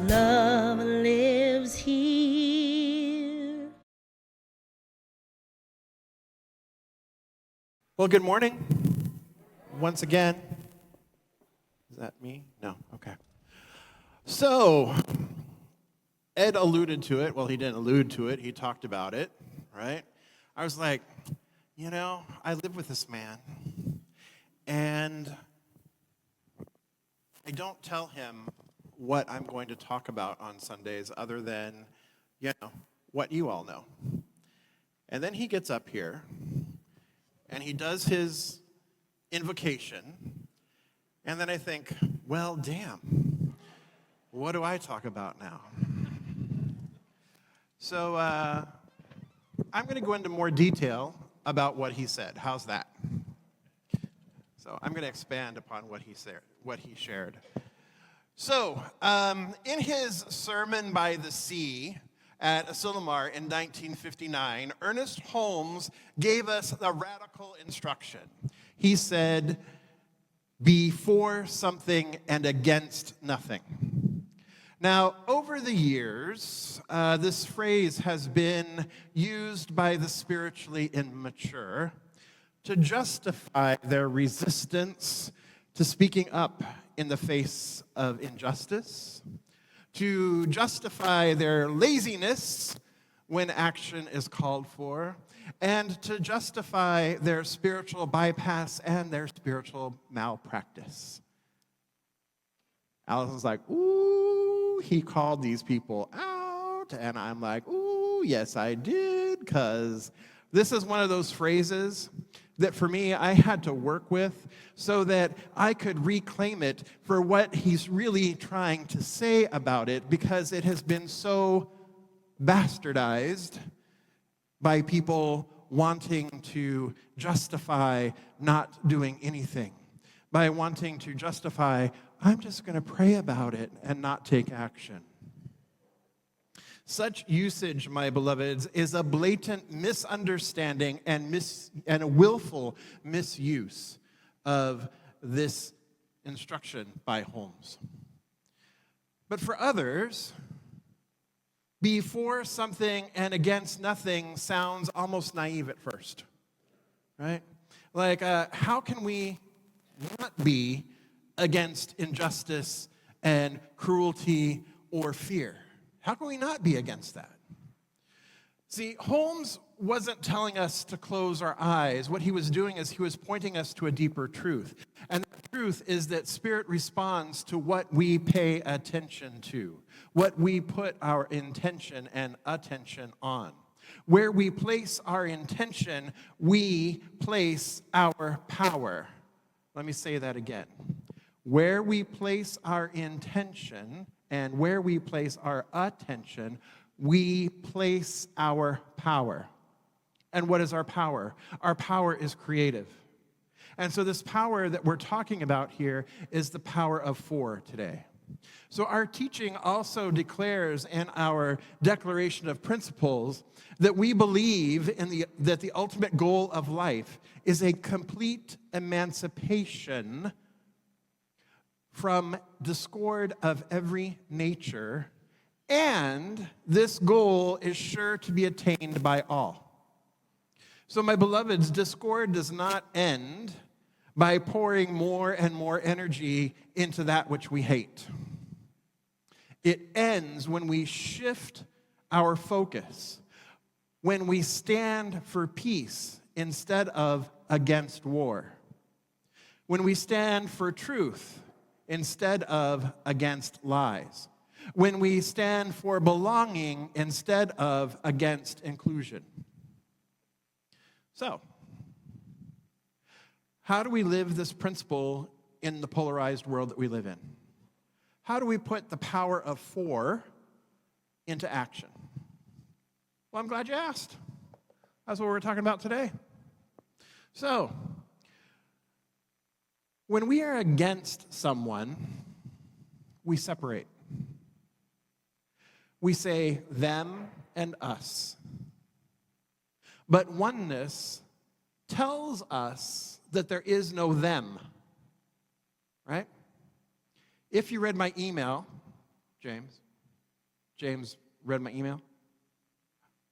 Love lives here. Well, good morning. Once again. Is that me? No. Okay. So, Ed alluded to it. Well, he didn't allude to it. He talked about it, right? I was like, I live with this man, and I don't tell him what I'm going to talk about on Sundays other than, what you all know. And then he gets up here, and he does his invocation, and then I think, well, damn, what do I talk about now? So I'm going to go into more detail about what he said. How's that? So I'm going to expand upon what he shared. So in his Sermon by the Sea at Asilomar in 1959, Ernest Holmes gave us a radical instruction. He said, "Be for something and against nothing." Now, over the years, this phrase has been used by the spiritually immature to justify their resistance to speaking up in the face of injustice, to justify their laziness when action is called for, and to justify their spiritual bypass and their spiritual malpractice. Allison's like, ooh, he called these people out. And I'm like, ooh, yes, I did, because this is one of those phrases that for me, I had to work with so that I could reclaim it for what he's really trying to say about it, because it has been so bastardized by people wanting to justify not doing anything, by wanting to justify, I'm just going to pray about it and not take action. Such usage, my beloveds, is a blatant misunderstanding and a willful misuse of this instruction by Holmes. But for others, be for something and against nothing sounds almost naive at first, right? Like, how can we not be against injustice and cruelty or fear? How can we not be against that? See, Holmes wasn't telling us to close our eyes. What he was doing is he was pointing us to a deeper truth. And the truth is that spirit responds to what we pay attention to, what we put our intention and attention on. Where we place our intention, we place our power. Let me say that again. Where we place our intention and where we place our attention, we place our power. And what is our power? Our power is creative. And so this power that we're talking about here is the power of for today. So our teaching also declares in our declaration of principles that we believe that the ultimate goal of life is a complete emancipation from discord of every nature, and this goal is sure to be attained by all. So, my beloveds, discord does not end by pouring more and more energy into that which we hate. It ends when we shift our focus, when we stand for peace instead of against war, when we stand for truth instead of against lies, when we stand for belonging instead of against inclusion. So, how do we live this principle in the polarized world that we live in? How do we put the power of for into action? Well, I'm glad you asked. That's what we're talking about today. So, when we are against someone, we separate. We say them and us. But oneness tells us that there is no them, right? If you read my email, James, James read my email?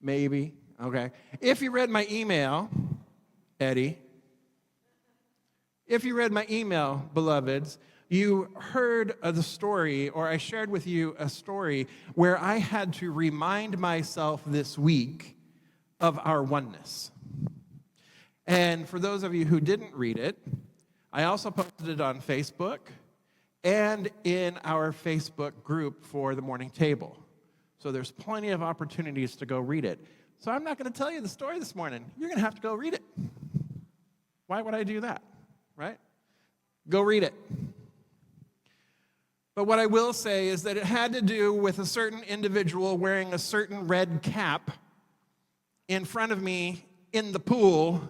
Maybe. Okay. If you read my email, Eddie, if you read my email, beloveds, you heard the story, or I shared with you a story where I had to remind myself this week of our oneness. And for those of you who didn't read it, I also posted it on Facebook and in our Facebook group for the morning table. So there's plenty of opportunities to go read it. So I'm not going to tell you the story this morning. You're going to have to go read it. Why would I do that, right? Go read it. But what I will say is that it had to do with a certain individual wearing a certain red cap in front of me in the pool,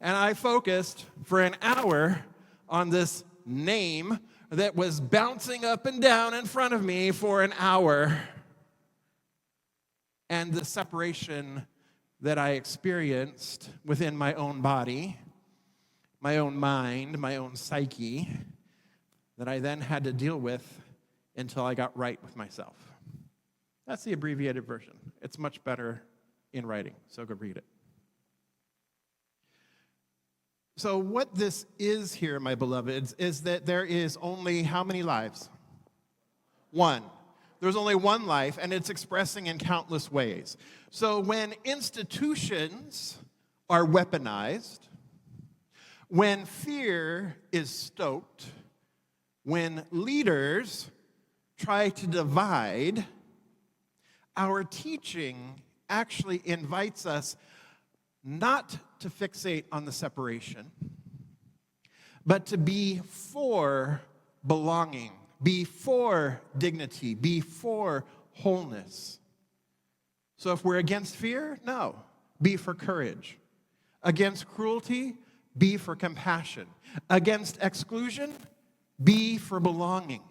and I focused for an hour on this name that was bouncing up and down in front of me for an hour. And the separation that I experienced within my own body, my own mind, my own psyche, that I then had to deal with until I got right with myself. That's the abbreviated version. It's much better in writing, so go read it. So what this is here, my beloveds, is that there is only how many lives? One. There's only one life, and it's expressing in countless ways. So when institutions are weaponized, when fear is stoked, when leaders try to divide, our teaching actually invites us not to fixate on the separation, but to be for belonging, be for dignity, be for wholeness. So if we're against fear, no, be for courage. Against cruelty, be for compassion. Against exclusion, be for belonging.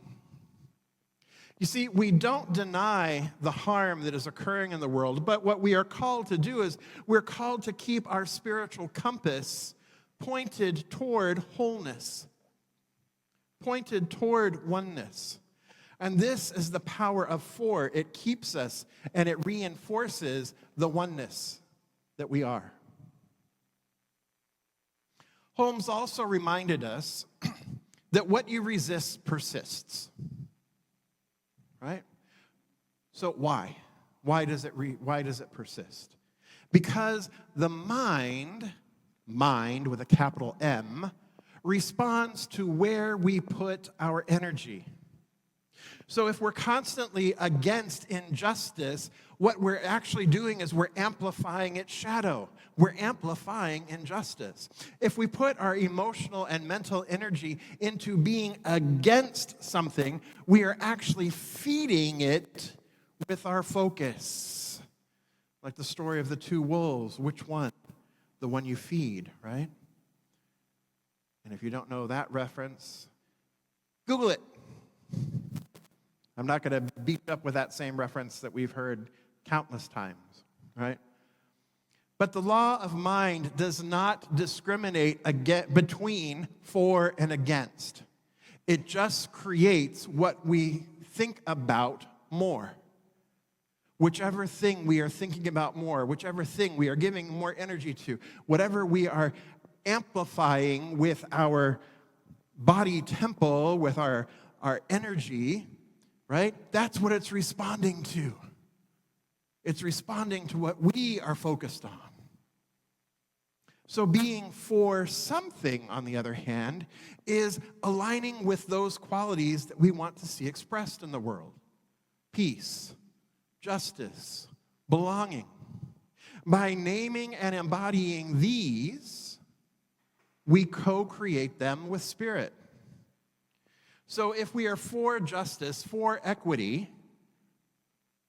You see, we don't deny the harm that is occurring in the world, but what we are called to do is we're called to keep our spiritual compass pointed toward wholeness, pointed toward oneness. And this is the power of four. It keeps us and it reinforces the oneness that we are. Holmes also reminded us that what you resist persists. Right? So why? Why does it persist? Because the mind with a capital M, responds to where we put our energy. So if we're constantly against injustice, what we're actually doing is we're amplifying its shadow. We're amplifying injustice. If we put our emotional and mental energy into being against something, we are actually feeding it with our focus. Like the story of the two wolves. Which one? The one you feed, right? And if you don't know that reference, Google it. I'm not going to beat up with that same reference that we've heard countless times, right? But the law of mind does not discriminate between for and against. It just creates what we think about more. Whichever thing we are thinking about more, whichever thing we are giving more energy to, whatever we are amplifying with our body temple, with our energy, right? That's what it's responding to. It's responding to what we are focused on. So being for something, on the other hand, is aligning with those qualities that we want to see expressed in the world. Peace, justice, belonging. By naming and embodying these, we co-create them with spirit. So if we are for justice, for equity,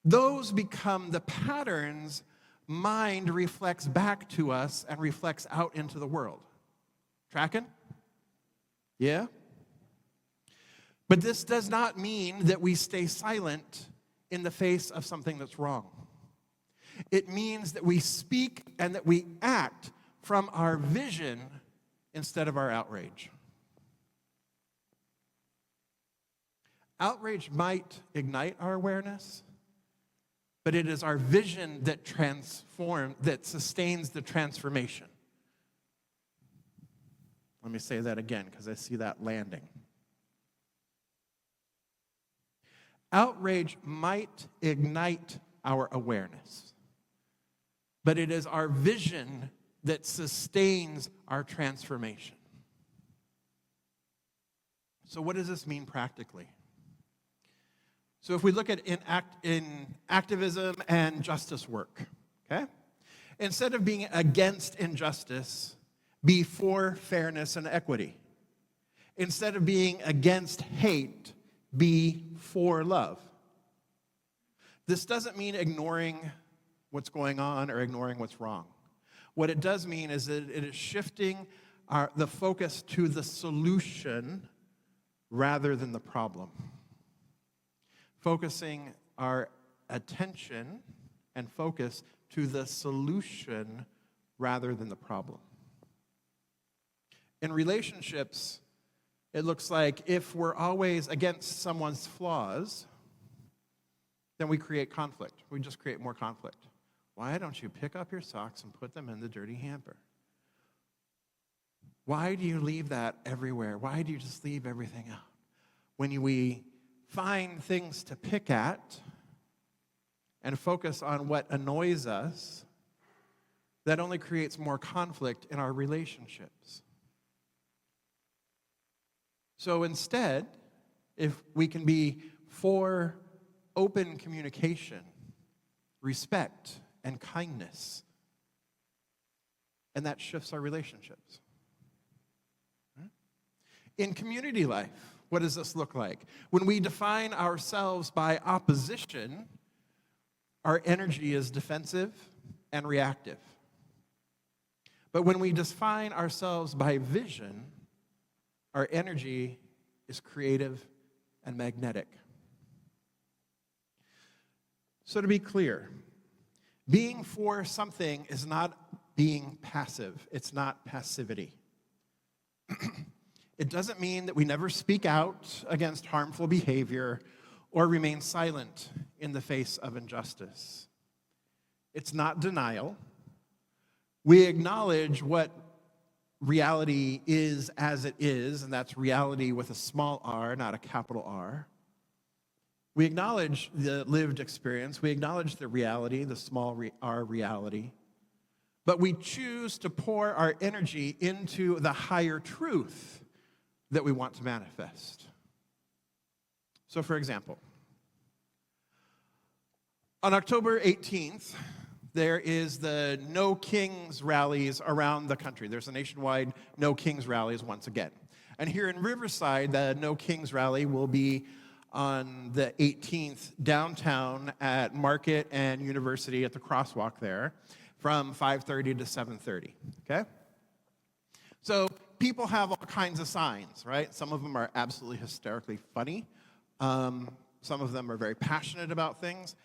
those become the patterns mind reflects back to us and reflects out into the world. Tracking? Yeah? But this does not mean that we stay silent in the face of something that's wrong. It means that we speak and that we act from our vision instead of our outrage. Outrage might ignite our awareness, but it is our vision that that sustains the transformation. Let me say that again because I see that landing. Outrage might ignite our awareness, but it is our vision that sustains our transformation. So what does this mean practically? So if we look at in activism and justice work, okay? Instead of being against injustice, be for fairness and equity. Instead of being against hate, be for love. This doesn't mean ignoring what's going on or ignoring what's wrong. What it does mean is that it is shifting the focus to the solution rather than the problem. Focusing our attention and focus to the solution rather than the problem. In relationships, it looks like if we're always against someone's flaws, then we create conflict. We just create more conflict. Why don't you pick up your socks and put them in the dirty hamper? Why do you leave that everywhere? Why do you just leave everything out? When we find things to pick at and focus on what annoys us, that only creates more conflict in our relationships. So instead, if we can be for open communication, respect, and kindness, and that shifts our relationships. In community life, what does this look like? When we define ourselves by opposition, our energy is defensive and reactive. But when we define ourselves by vision, our energy is creative and magnetic. So to be clear, being for something is not being passive. It's not passivity. It doesn't mean that we never speak out against harmful behavior or remain silent in the face of injustice. It's not denial. We acknowledge what reality is as it is, and that's reality with a small r, not a capital R. We acknowledge the lived experience. We acknowledge the reality, the small r reality. But we choose to pour our energy into the higher truth that we want to manifest. So, for example, on October 18th, there is the No Kings rallies around the country. There's a nationwide No Kings rallies once again. And here in Riverside, the No Kings rally will be on the 18th downtown at Market and University at the crosswalk there from 5:30 to 7:30, okay? So people have all kinds of signs, right? Some of them are absolutely hysterically funny. Some of them are very passionate about things.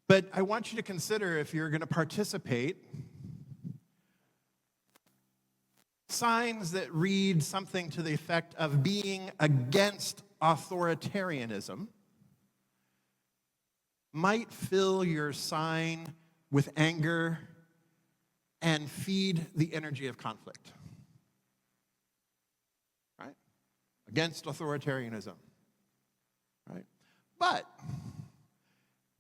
But I want you to consider, if you're going to participate, signs that read something to the effect of being against authoritarianism might fill your sign with anger and feed the energy of conflict. Right? Against authoritarianism. Right? But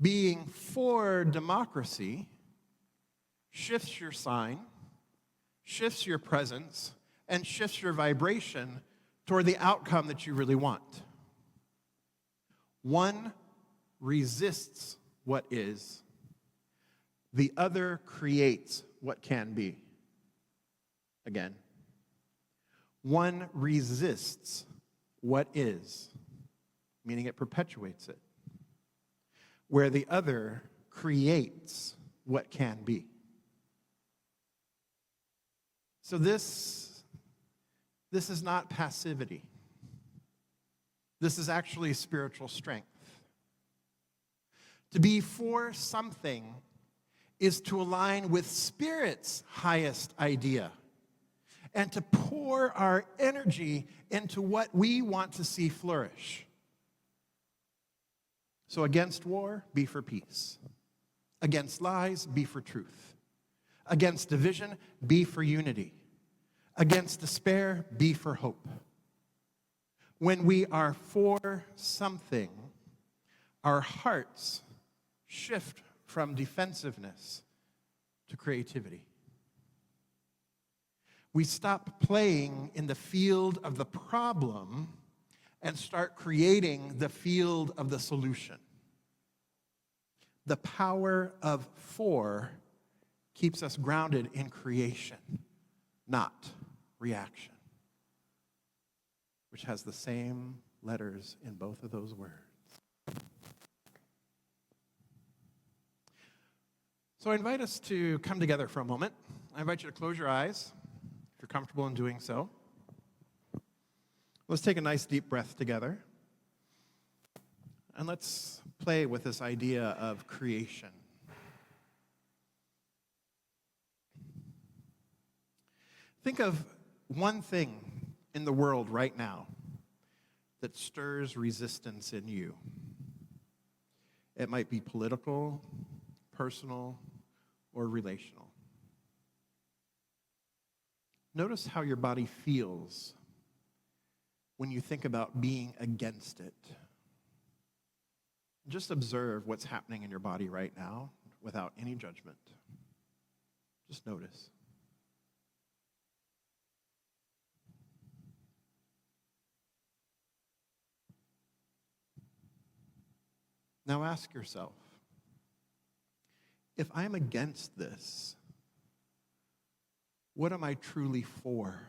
being for democracy shifts your sign, shifts your presence, and shifts your vibration toward the outcome that you really want. One resists what is. The other creates what can be. Again. One resists what is, meaning it perpetuates it, where the other creates what can be. So this is not passivity. This is actually spiritual strength. To be for something is to align with Spirit's highest idea and to pour our energy into what we want to see flourish. So against war, be for peace. Against lies, be for truth. Against division, be for unity. Against despair, be for hope. When we are for something, our hearts shift from defensiveness to creativity. We stop playing in the field of the problem and start creating the field of the solution. The power of for keeps us grounded in creation, not reaction, which has the same letters in both of those words. So I invite us to come together for a moment. I invite you to close your eyes, if you're comfortable in doing so. Let's take a nice deep breath together. And let's play with this idea of creation. Think of one thing in the world right now that stirs resistance in you. It might be political, personal, or relational. Notice how your body feels when you think about being against it. Just observe what's happening in your body right now without any judgment. Just notice. Now ask yourself, if I'm against this, what am I truly for?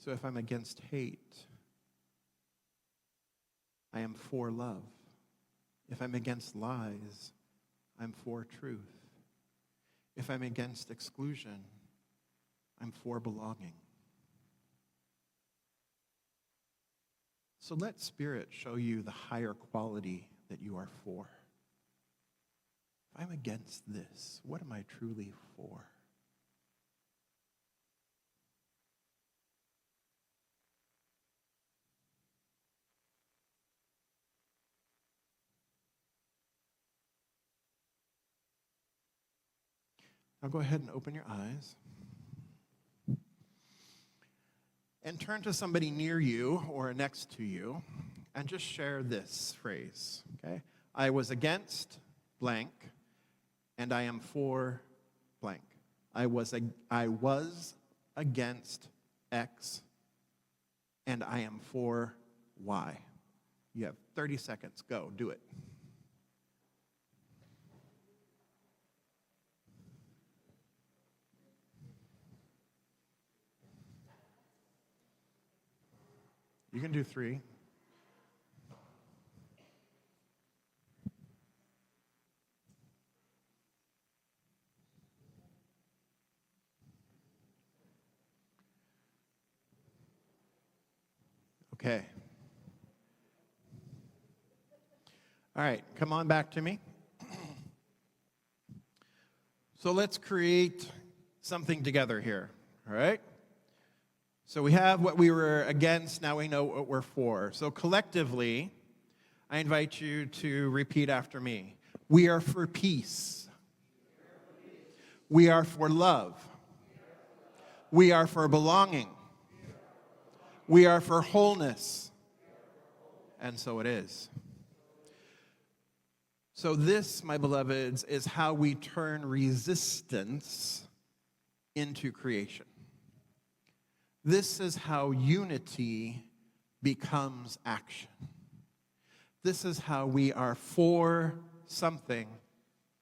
So if I'm against hate, I am for love. If I'm against lies, I'm for truth. If I'm against exclusion, I'm for belonging. So let Spirit show you the higher quality that you are for. If I'm against this, what am I truly for? Now go ahead and open your eyes. And turn to somebody near you or next to you and just share this phrase, okay? I was against blank and I am for blank. I was against X and I am for Y. You have 30 seconds. Go, do it. You can do 3. Okay. All right, come on back to me. So let's create something together here, all right? So we have what we were against, now we know what we're for. So collectively, I invite you to repeat after me. We are for peace. We are for love. We are for belonging. We are for wholeness. And so it is. So this, my beloveds, is how we turn resistance into creation. This is how unity becomes action. This is how we are for something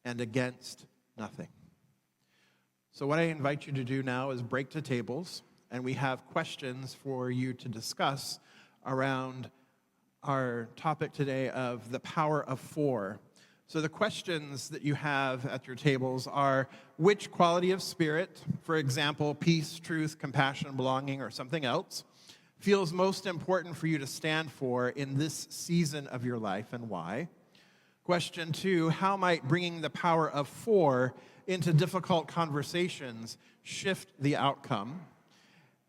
and against nothing. So what I invite you to do now is break to tables, and we have questions for you to discuss around our topic today of the power of for. So the questions that you have at your tables are, which quality of spirit, for example, peace, truth, compassion, belonging, or something else, feels most important for you to stand for in this season of your life and why? Question 2, how might bringing the power of for into difficult conversations shift the outcome?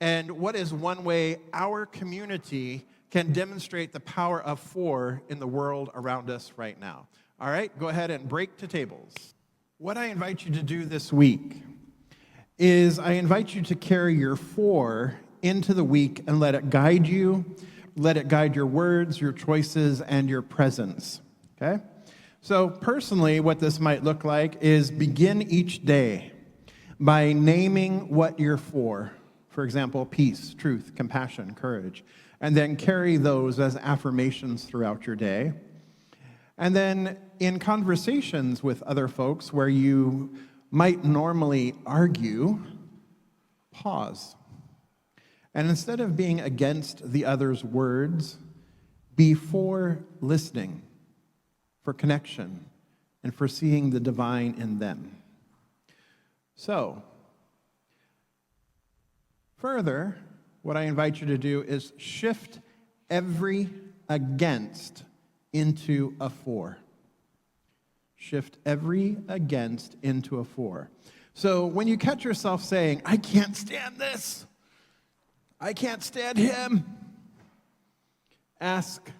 And what is one way our community can demonstrate the power of 4 in the world around us right now. All right, go ahead and break to tables. What I invite you to do this week is I invite you to carry your 4 into the week and let it guide you, let it guide your words, your choices, and your presence, okay? So personally, what this might look like is begin each day by naming what you're for. For example, peace, truth, compassion, courage, and then carry those as affirmations throughout your day. And then in conversations with other folks where you might normally argue, pause. And instead of being against the other's words, be for listening, for connection, and for seeing the divine in them. So, further, what I invite you to do is shift every against into a 4. Shift every against into a 4. So when you catch yourself saying, I can't stand this, I can't stand him, ask,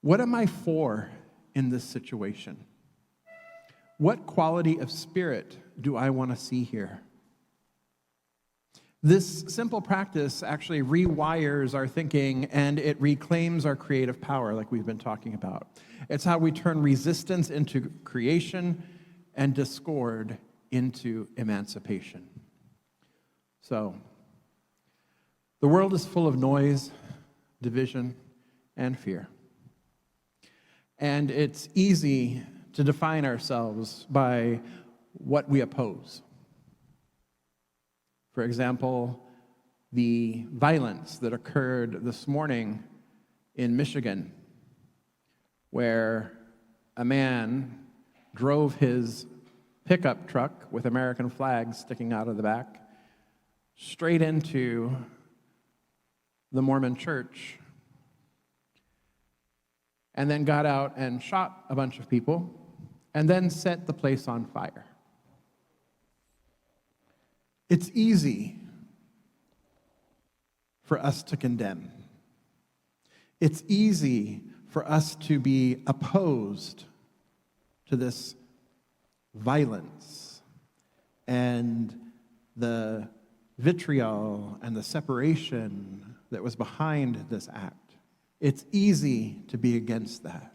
what am I for in this situation? What quality of spirit do I want to see here? This simple practice actually rewires our thinking and it reclaims our creative power, like we've been talking about. It's how we turn resistance into creation and discord into emancipation. So, the world is full of noise, division, and fear. And it's easy to define ourselves by what we oppose. For example, the violence that occurred this morning in Michigan, where a man drove his pickup truck with American flags sticking out of the back straight into the Mormon church, and then got out and shot a bunch of people, and then set the place on fire. It's easy for us to condemn. It's easy for us to be opposed to this violence and the vitriol and the separation that was behind this act. It's easy to be against that.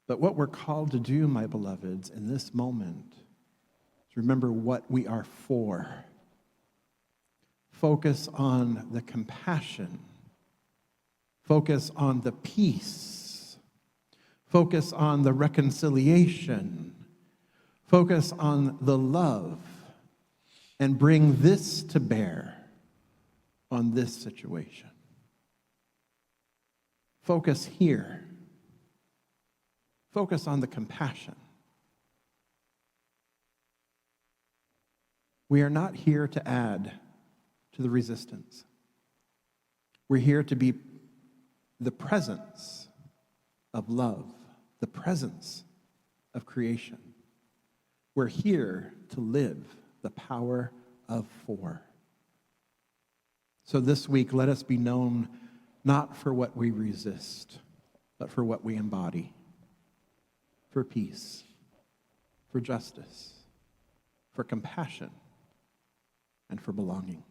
But what we're called to do, my beloveds, in this moment, is remember what we are for. Focus on the compassion. Focus on the peace. Focus on the reconciliation. Focus on the love. And bring this to bear on this situation. Focus here. Focus on the compassion. We are not here to add to the resistance. We're here to be the presence of love, the presence of creation. We're here to live the power of 4. So this week, let us be known not for what we resist, but for what we embody. For peace, for justice, for compassion, and for belonging.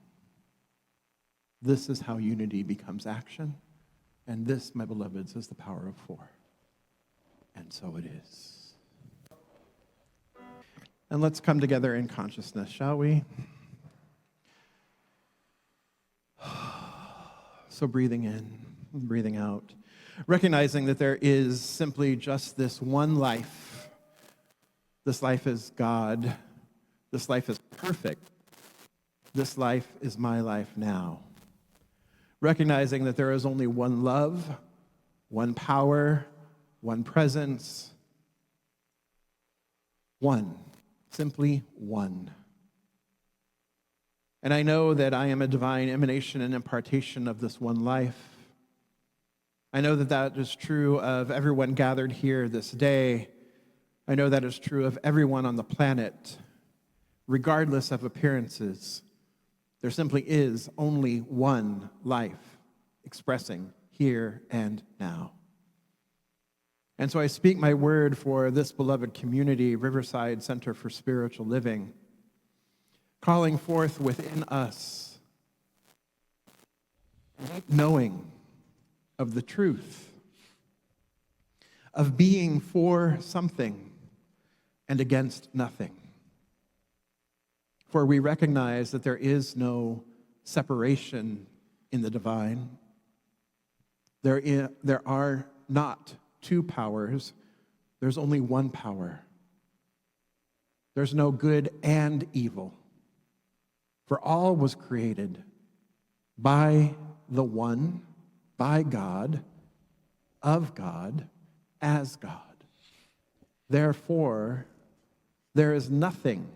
This is how unity becomes action, and this, my beloveds, is the power of 4. And so it is. And let's come together in consciousness, shall we? So breathing in, breathing out, recognizing that there is simply just this one life. This life is God. This life is perfect. This life is my life now. Recognizing that there is only one love, one power, one presence, one, simply one. And I know that I am a divine emanation and impartation of this one life. I know that that is true of everyone gathered here this day. I know that is true of everyone on the planet, regardless of appearances. There simply is only one life expressing here and now. And so I speak my word for this beloved community, Riverside Center for Spiritual Living, calling forth within us knowing of the truth, of being for something and against nothing. For we recognize that there is no separation in the divine. There are not two powers. There's only one power. There's no good and evil. For all was created by the one, by God, of God, as God. Therefore, there is nothing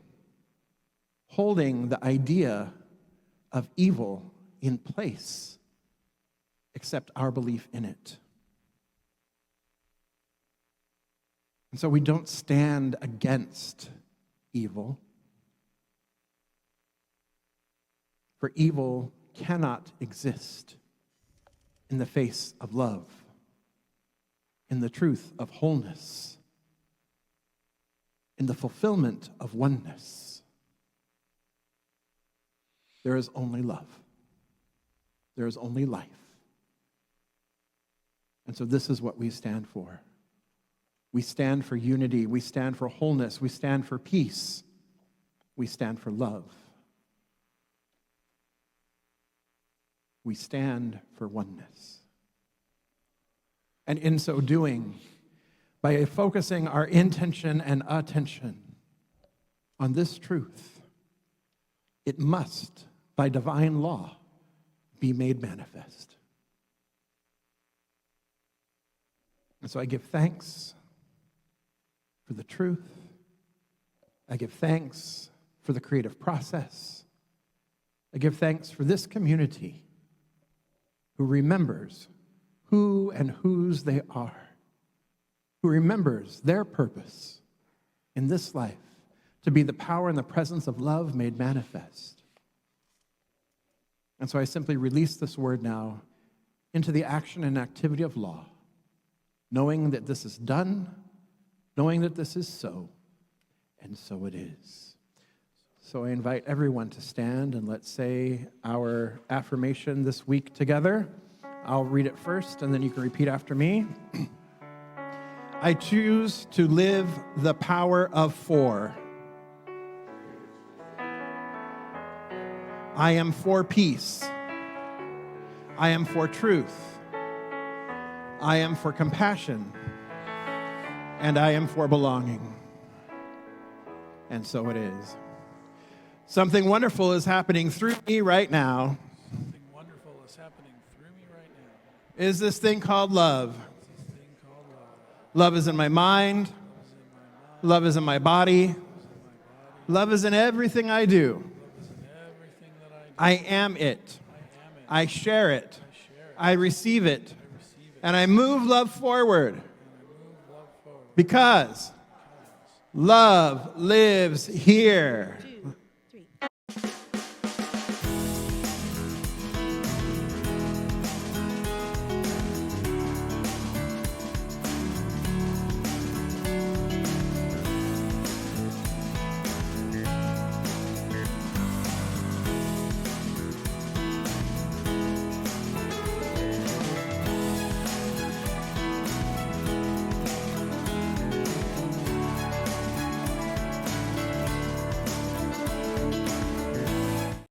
holding the idea of evil in place except our belief in it. And so we don't stand against evil, for evil cannot exist in the face of love, in the truth of wholeness, in the fulfillment of oneness. There is only love. There is only life. And so this is what we stand for. We stand for unity. We stand for wholeness. We stand for peace. We stand for love. We stand for oneness. And in so doing, by focusing our intention and attention on this truth, it must, by divine law, be made manifest. And so I give thanks for the truth. I give thanks for the creative process. I give thanks for this community who remembers who and whose they are, who remembers their purpose in this life to be the power and the presence of love made manifest. And so I simply release this word now into the action and activity of law, knowing that this is done, knowing that this is so, and so it is. So I invite everyone to stand and let's say our affirmation this week together. I'll read it first, and then you can repeat after me. I choose to live the power of 4. I am for peace. I am for truth. I am for compassion. And I am for belonging. And so it is. Something wonderful is happening through me right now. Something wonderful is happening through me right now. Is this thing called love. Love is in my mind. Love is in my body. Love is in everything I do. I am it. I share it. I receive it. And I move love forward. Because love lives here.